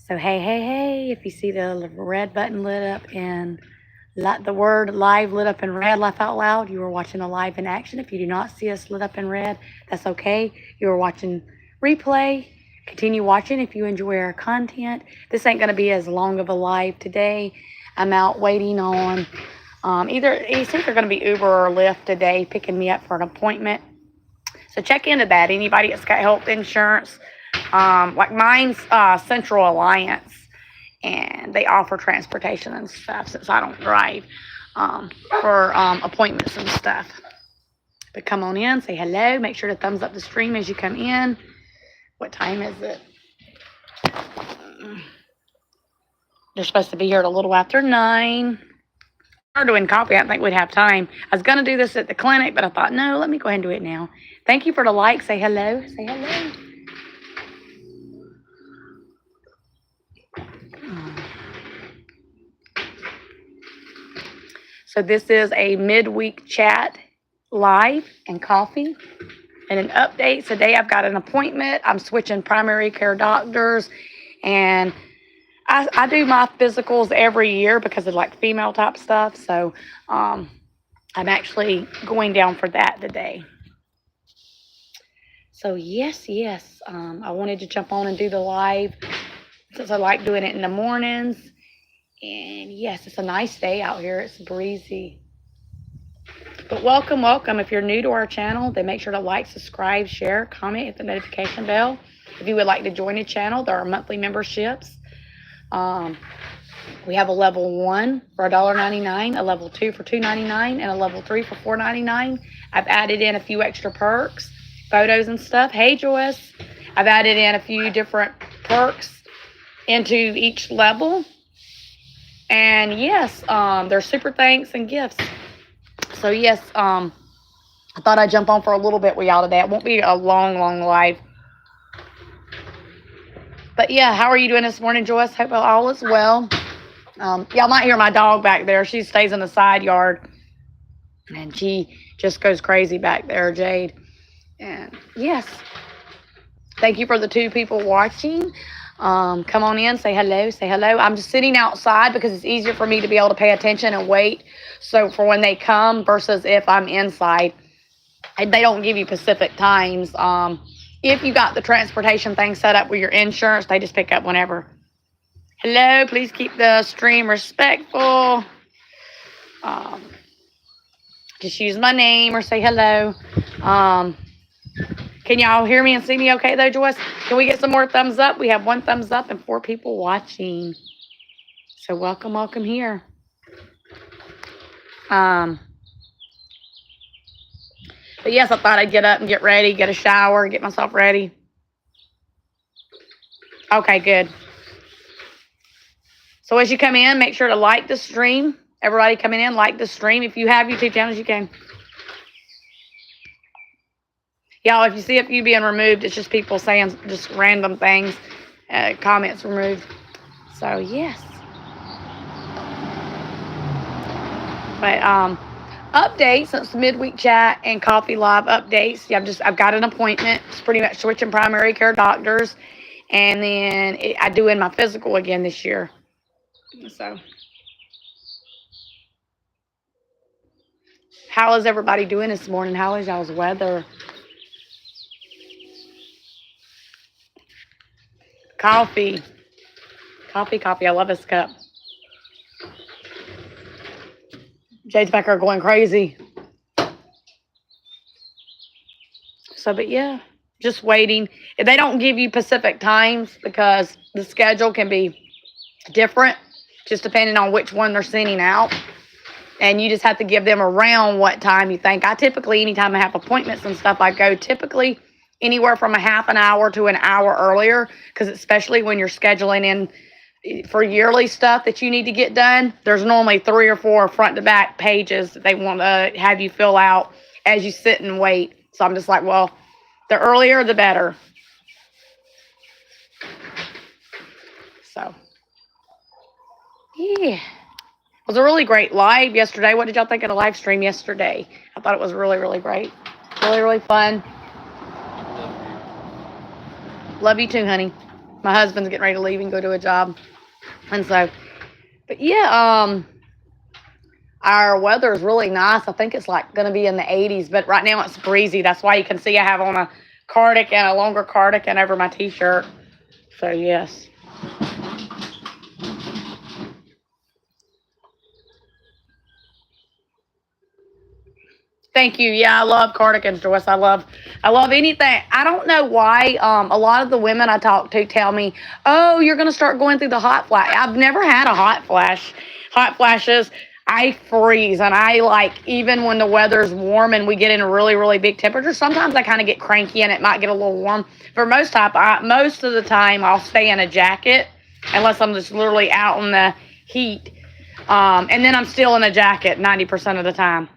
So hey, if you see the red button lit up and the word live lit up in red, laugh out loud, you are watching a live in action. If you do not see us lit up in red, that's okay. You are watching replay. Continue watching if you enjoy our content. This ain't going to be as long of a live today. I'm out waiting on it's either going to be Uber or Lyft today, picking me up for an appointment. So check into that. Anybody that's got health insurance, like mine's Central Alliance, and they offer transportation and stuff since I don't drive for appointments and stuff. But come on in, say hello, make sure to thumbs up the stream as you come in. What time is it? They're supposed to be here at a little after 9. We're doing coffee. I don't think we'd have time. I was going to do this at the clinic, but I thought, no, let me go ahead and do it now. Thank you for the like. Say hello. Say hello. So this is a midweek chat live and coffee and an update. Today I've got an appointment. I'm switching primary care doctors, and I do my physicals every year because of like female type stuff. So I'm actually going down for that today. So yes, I wanted to jump on and do the live since I like doing it in the mornings. And yes, it's a nice day out here. It's breezy. But welcome. If you're new to our channel, then make sure to like, subscribe, share, comment, hit the notification bell. If you would like to join the channel, there are monthly memberships. We have a level 1 for $1.99, a level 2 for $2.99, and a level 3 for $4.99. I've added in a few extra perks, photos and stuff. Hey, Joyce. I've added in a few different perks into each level. And yes, there's super thanks and gifts. So yes, I thought I'd jump on for a little bit with y'all today. It won't be a long live. But yeah, how are you doing this morning, Joyce? Hope all is well. Y'all might hear my dog back there. She stays in the side yard, and she just goes crazy back there, Jade. And yes, thank you for the 2 people watching. Come on in, say hello. I'm just sitting outside because it's easier for me to be able to pay attention and wait. So for when they come versus if I'm inside, they don't give you specific times. If you got the transportation thing set up with your insurance, they just pick up whenever. Hello, please keep the stream respectful. Just use my name or say hello. Can y'all hear me and see me okay though, Joyce? Can we get some more thumbs up? We have 1 thumbs up and 4 people watching. So welcome here. But yes, I thought I'd get up and get ready, get a shower, get myself ready. Okay, good. So as you come in, make sure to like the stream. Everybody coming in, like the stream. If you have YouTube channels, you can. Y'all, if you see a few being removed, it's just people saying just random things, comments removed. So, yes. But, updates, since midweek chat and coffee live updates. Yeah, I've got an appointment. It's pretty much switching primary care doctors. And then I do in my physical again this year. So, how is everybody doing this morning? How is y'all's weather? Coffee. I love this cup. Jade's back there going crazy. So, but yeah, just waiting. If they don't give you Pacific times because the schedule can be different, just depending on which one they're sending out. And you just have to give them around what time you think. I typically, anytime I have appointments and stuff, I go typically anywhere from a half an hour to an hour earlier, because especially when you're scheduling in for yearly stuff that you need to get done, there's normally 3 or 4 front to back pages that they want to have you fill out as you sit and wait. So I'm just like, well, the earlier the better. So yeah, it was a really great live yesterday. What did y'all think of the live stream yesterday? I thought it was really great, really fun. Love you too, honey. My husband's getting ready to leave and go to a job. And so, but yeah, our weather is really nice. I think it's like going to be in the 80s, but right now it's breezy. That's why you can see I have on a cardigan, a longer cardigan over my t-shirt. So yes. Thank you. Yeah, I love cardigans, Joyce. I love anything. I don't know why. A lot of the women I talk to tell me, "Oh, you're gonna start going through the hot flash." I've never had a hot flash. Hot flashes. I freeze, and I like even when the weather's warm and we get in a really, really big temperature. Sometimes I kind of get cranky, and it might get a little warm. For most of the time, I'll stay in a jacket unless I'm just literally out in the heat, and then I'm still in a jacket 90% of the time.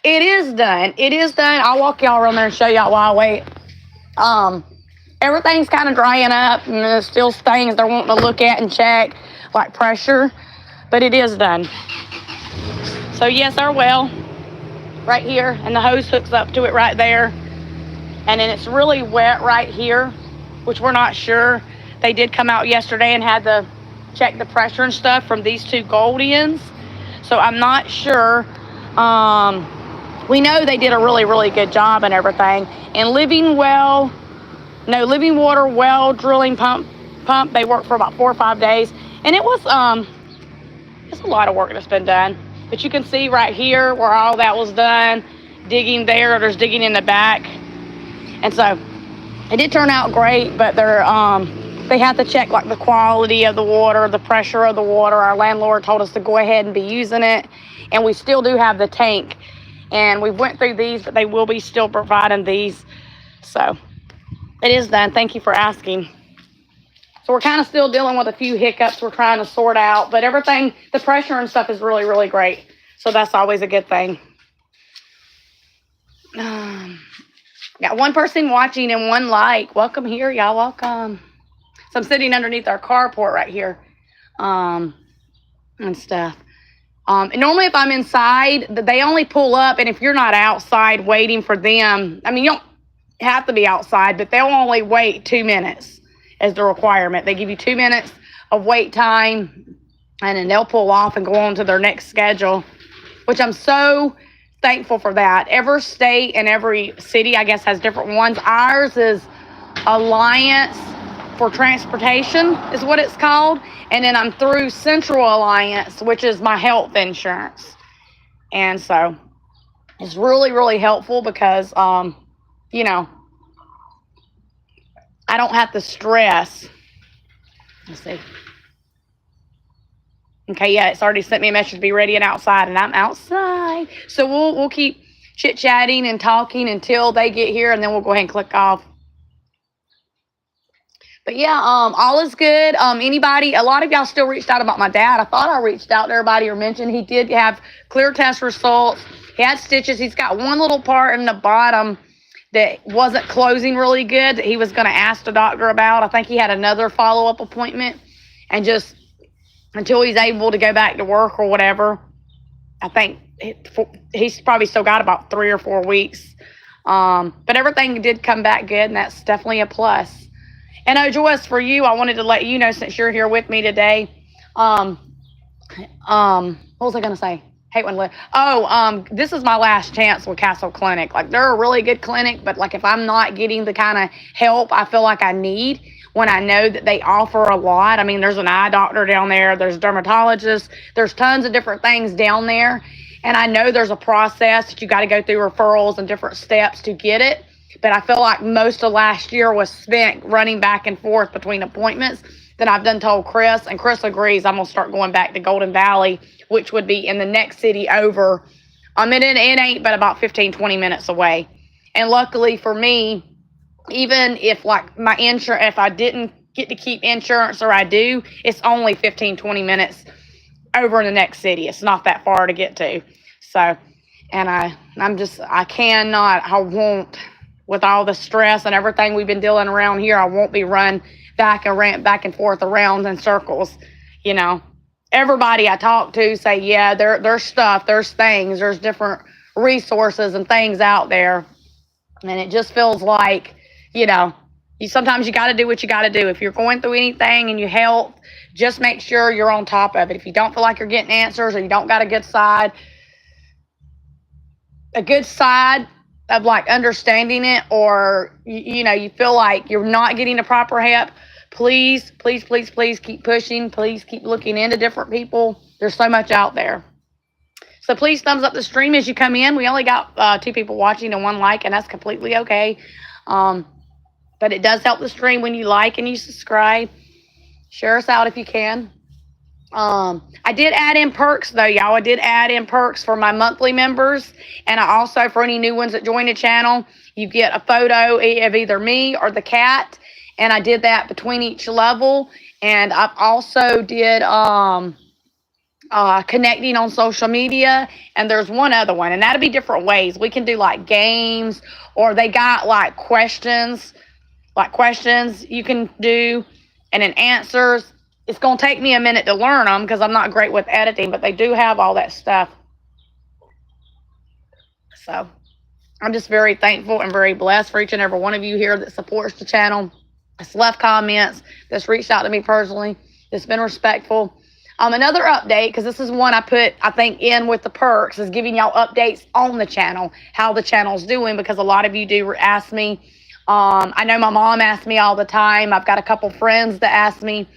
It is done. It is done. I'll walk y'all around there and show y'all while I wait. Everything's kind of drying up, and there's still things they're wanting to look at and check, like pressure, but it is done. So yes, our well right here, and the hose hooks up to it right there, and then it's really wet right here, which we're not sure. They did come out yesterday and had to check the pressure and stuff from these two Goldens, so I'm not sure. We know they did a really, really good job and everything. And Living Water well drilling pump, they worked for about 4 or 5 days. And it was, it's a lot of work that's been done. But you can see right here where all that was done, digging there's digging in the back. And so it did turn out great, but they had to check like the quality of the water, the pressure of the water. Our landlord told us to go ahead and be using it. And we still do have the tank. And we went through these, but they will be still providing these. So it is done. Thank you for asking. So we're kind of still dealing with a few hiccups we're trying to sort out. But everything, the pressure and stuff is really, really great. So that's always a good thing. Got one person watching and one like. Welcome here, y'all. Welcome. So I'm sitting underneath our carport right here and stuff. And normally if I'm inside, they only pull up, and if you're not outside waiting for them, I mean, you don't have to be outside, but they'll only wait 2 minutes as the requirement. They give you 2 minutes of wait time, and then they'll pull off and go on to their next schedule, which I'm so thankful for that. Every state and every city, I guess, has different ones. Ours is Alliance for Transportation is what it's called. And then I'm through Central Alliance, which is my health insurance. And so it's really, really helpful because, you know, I don't have to stress. Let's see. Okay, yeah, it's already sent me a message to be ready and outside, and I'm outside. So we'll keep chit-chatting and talking until they get here, and then we'll go ahead and click off. But yeah, all is good. Anybody, a lot of y'all still reached out about my dad. I thought I reached out to everybody or mentioned he did have clear test results. He had stitches. He's got one little part in the bottom that wasn't closing really good that he was going to ask the doctor about. I think he had another follow-up appointment, and just until he's able to go back to work or whatever, I think he's probably still got about 3 or 4 weeks. But everything did come back good, and that's definitely a plus. And Joyce, for you, I wanted to let you know, since you're here with me today, what was I going to say? Hate when this is my last chance with Castle Clinic. Like, they're a really good clinic, but like if I'm not getting the kind of help I feel like I need when I know that they offer a lot. I mean, there's an eye doctor down there, there's dermatologists, there's tons of different things down there. And I know there's a process that you got to go through, referrals and different steps to get it. But I feel like most of last year was spent running back and forth between appointments. Then I've done told Chris, and Chris agrees I'm going to start going back to Golden Valley, which would be in the next city over. It ain't but about 15, 20 minutes away. And luckily for me, even if like my insurance, if I didn't get to keep insurance or I do, it's only 15, 20 minutes over in the next city. It's not that far to get to. So, and I won't, with all the stress and everything we've been dealing around here, I won't be run back and forth around in circles. You know, everybody I talk to say, yeah, there's stuff, there's things, there's different resources and things out there. And it just feels like, you know, Sometimes you got to do what you got to do. If you're going through anything and you help, just make sure you're on top of it. If you don't feel like you're getting answers or you don't got a good side of like understanding it, or you feel like you're not getting the proper help, please keep pushing. Please keep looking into different people. There's so much out there. So please thumbs up the stream as you come in. We only got 2 people watching and 1 like, and that's completely okay. But it does help the stream when you like and you subscribe. Share us out if you can. I did add in perks though, y'all. I did add in perks for my monthly members, and I also, for any new ones that join the channel, you get a photo of either me or the cat, and I did that between each level. And I've also did connecting on social media, and there's one other one, and that'll be different ways. We can do like games, or they got like questions you can do, and then answers. It's going to take me a minute to learn them because I'm not great with editing, but they do have all that stuff. So I'm just very thankful and very blessed for each and every one of you here that supports the channel, that's left comments, that's reached out to me personally, that's been respectful. Another update, because this is one I put, I think, in with the perks, is giving y'all updates on the channel, how the channel's doing, because a lot of you do ask me. I know my mom asks me all the time. I've got a couple friends that ask me.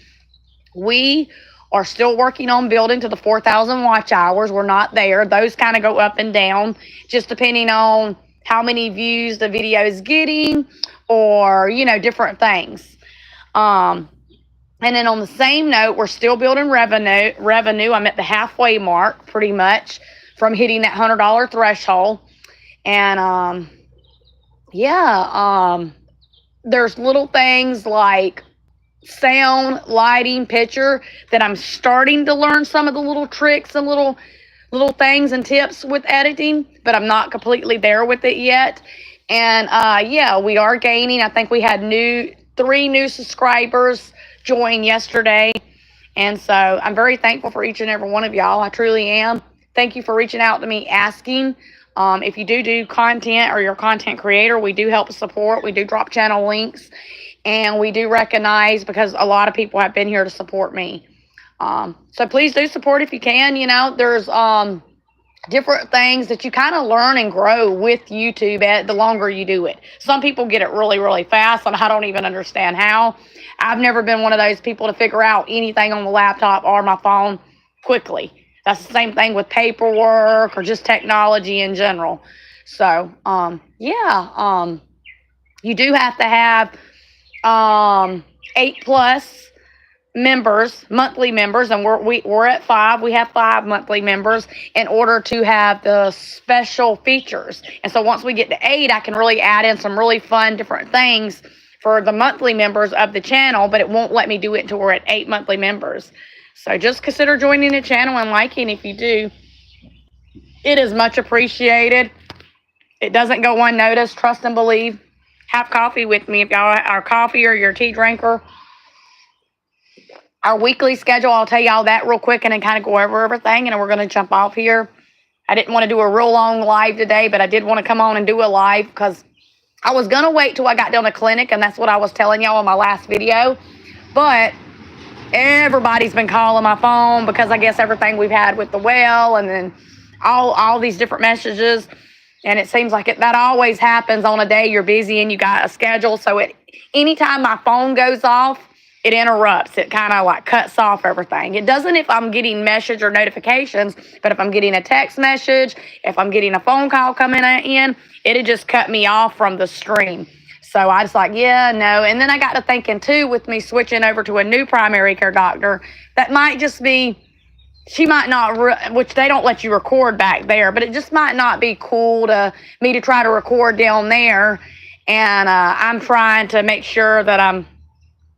We are still working on building to the 4,000 watch hours. We're not there. Those kind of go up and down, just depending on how many views the video is getting, or, different things. And then on the same note, we're still building revenue. I'm at the halfway mark, pretty much, from hitting that $100 threshold. And, there's little things like sound, lighting, picture that I'm starting to learn some of the little tricks and little things and tips with editing, but I'm not completely there with it yet. And, we are gaining. I think we had 3 new subscribers join yesterday, and so I'm very thankful for each and every one of y'all. I truly am. Thank you for reaching out to me asking. If you do content, or you're a content creator, we do help support. We do drop channel links, and we do recognize, because a lot of people have been here to support me. So please do support if you can. There's different things that you kind of learn and grow with YouTube the longer you do it. Some people get it really, really fast, and I don't even understand how. I've never been one of those people to figure out anything on the laptop or my phone quickly. That's the same thing with paperwork or just technology in general. So, you do have to have 8+ members, monthly members, and we're at 5. We have 5 monthly members in order to have the special features. And so once we get to 8, I can really add in some really fun different things for the monthly members of the channel, but it won't let me do it until we're at 8 monthly members. So just consider joining the channel and liking if you do. It is much appreciated. It doesn't go unnoticed. Trust and believe. Have coffee with me if y'all are coffee or your tea drinker. Our weekly schedule, I'll tell y'all that real quick and then kind of go over everything, and then we're going to jump off here. I didn't want to do a real long live today, but I did want to come on and do a live because I was going to wait till I got done the clinic, and that's what I was telling y'all in my last video. But everybody's been calling my phone because I guess everything we've had with the well, and then all these different messages. And it seems like that always happens on a day you're busy and you got a schedule. So anytime my phone goes off, it interrupts. It kind of like cuts off everything. It doesn't if I'm getting message or notifications, but if I'm getting a text message, if I'm getting a phone call coming in, it'd just cut me off from the stream. So I was like, yeah, no. And then I got to thinking too, with me switching over to a new primary care doctor, that might just be, she might not, which they don't let you record back there, but it just might not be cool to me to try to record down there. And I'm trying to make sure that I'm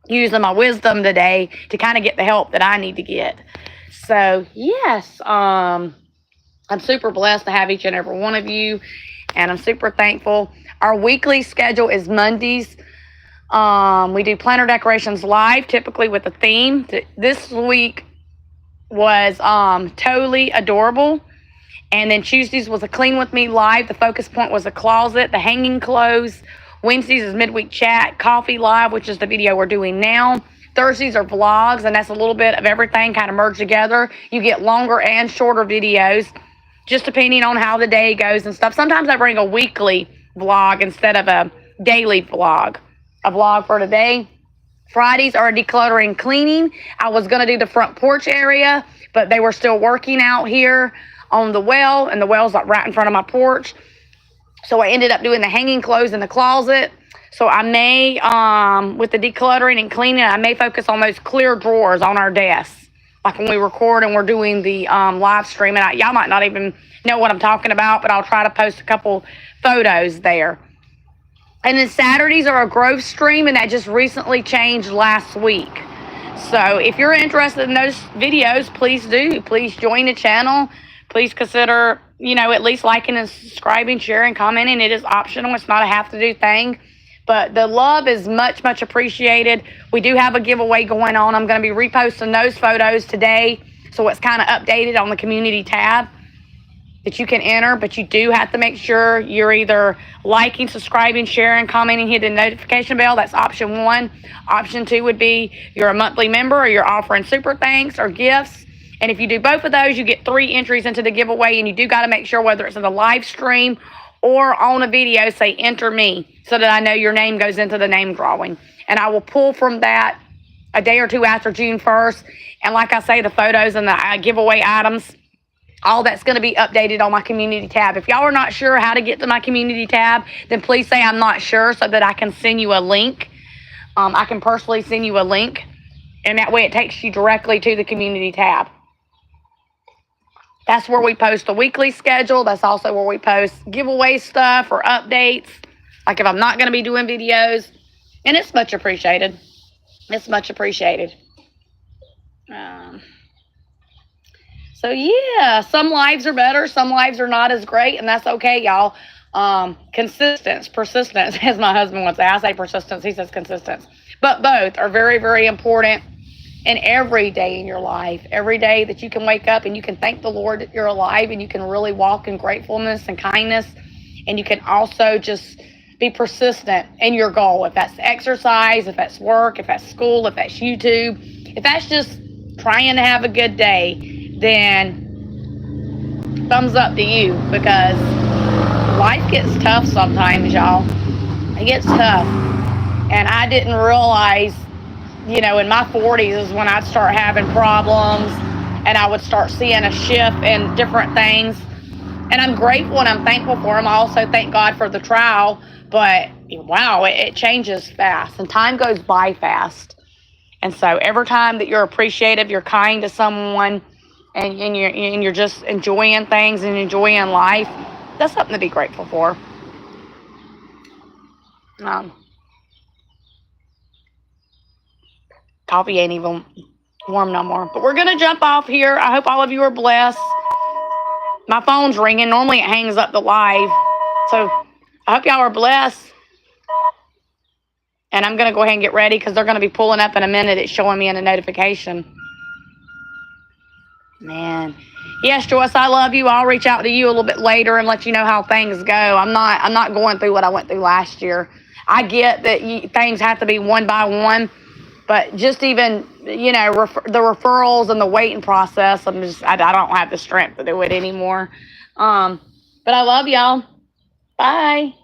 using my wisdom today to kind of get the help that I need to get. So yes, I'm super blessed to have each and every one of you, and I'm super thankful. Our weekly schedule is Mondays. We do planner decorations live, typically with a theme. This week was totally adorable. And then Tuesdays was a clean with me live. The focus point was a closet. The hanging clothes Wednesdays is midweek chat, coffee live, which is the video we're doing now. Thursdays are vlogs, and that's a little bit of everything kind of merged together. You get longer and shorter videos, just depending on how the day goes and stuff. Sometimes I bring a weekly vlog instead of a daily vlog. A vlog for today. Fridays are decluttering cleaning. I was going to do the front porch area, but they were still working out here on the well, and the well's like right in front of my porch. So I ended up doing the hanging clothes in the closet. So I may, with the decluttering and cleaning, I may focus on those clear drawers on our desks. Like when we record and we're doing the live stream. And y'all might not even know what I'm talking about, but I'll try to post a couple photos there. And then Saturdays are a growth stream, and that just recently changed last week. So if you're interested in those videos, please do. Please join the channel. Please consider, at least liking and subscribing, sharing, commenting. It is optional. It's not a have-to-do thing. But the love is much, much appreciated. We do have a giveaway going on. I'm going to be reposting those photos today. So it's kind of updated on the community tab that you can enter. But you do have to make sure you're either liking, subscribing, sharing, commenting, hitting the notification bell. That's option 1. Option 2 would be you're a monthly member or you're offering super thanks or gifts. And if you do both of those, you get 3 entries into the giveaway. And you do got to make sure whether it's in the live stream or on a video, say enter me, so that I know your name goes into the name drawing. And I will pull from that a day or two after June 1st. And like I say, the photos and the giveaway items, all that's going to be updated on my community tab. If y'all are not sure how to get to my community tab, then please say I'm not sure so that I can send you a link. I can personally send you a link. And that way it takes you directly to the community tab. That's where we post the weekly schedule. That's also where we post giveaway stuff or updates. Like if I'm not going to be doing videos. And it's much appreciated. It's much appreciated. So yeah, some lives are better. Some lives are not as great. And that's okay, y'all. Persistence, as my husband would say. I say persistence. He says consistence. But both are very, very important. And every day in your life, every day that you can wake up and you can thank the Lord that you're alive and you can really walk in gratefulness and kindness. And you can also just be persistent in your goal. If that's exercise, if that's work, if that's school, if that's YouTube, if that's just trying to have a good day, then thumbs up to you, because life gets tough sometimes, y'all. It gets tough. And I didn't realize, in my 40s is when I'd start having problems and I would start seeing a shift in different things. And I'm grateful and I'm thankful for them. I also thank God for the trial. But, wow, it changes fast and time goes by fast. And so every time that you're appreciative, you're kind to someone, and you're just enjoying things and enjoying life, that's something to be grateful for. Coffee ain't even warm no more. But we're going to jump off here. I hope all of you are blessed. My phone's ringing. Normally it hangs up the live. So I hope y'all are blessed. And I'm going to go ahead and get ready because they're going to be pulling up in a minute. It's showing me in a notification. Man. Yes, Joyce, I love you. I'll reach out to you a little bit later and let you know how things go. I'm not going through what I went through last year. I get that things have to be one by one. But just even, the referrals and the waiting process, I don't have the strength to do it anymore. But I love y'all. Bye.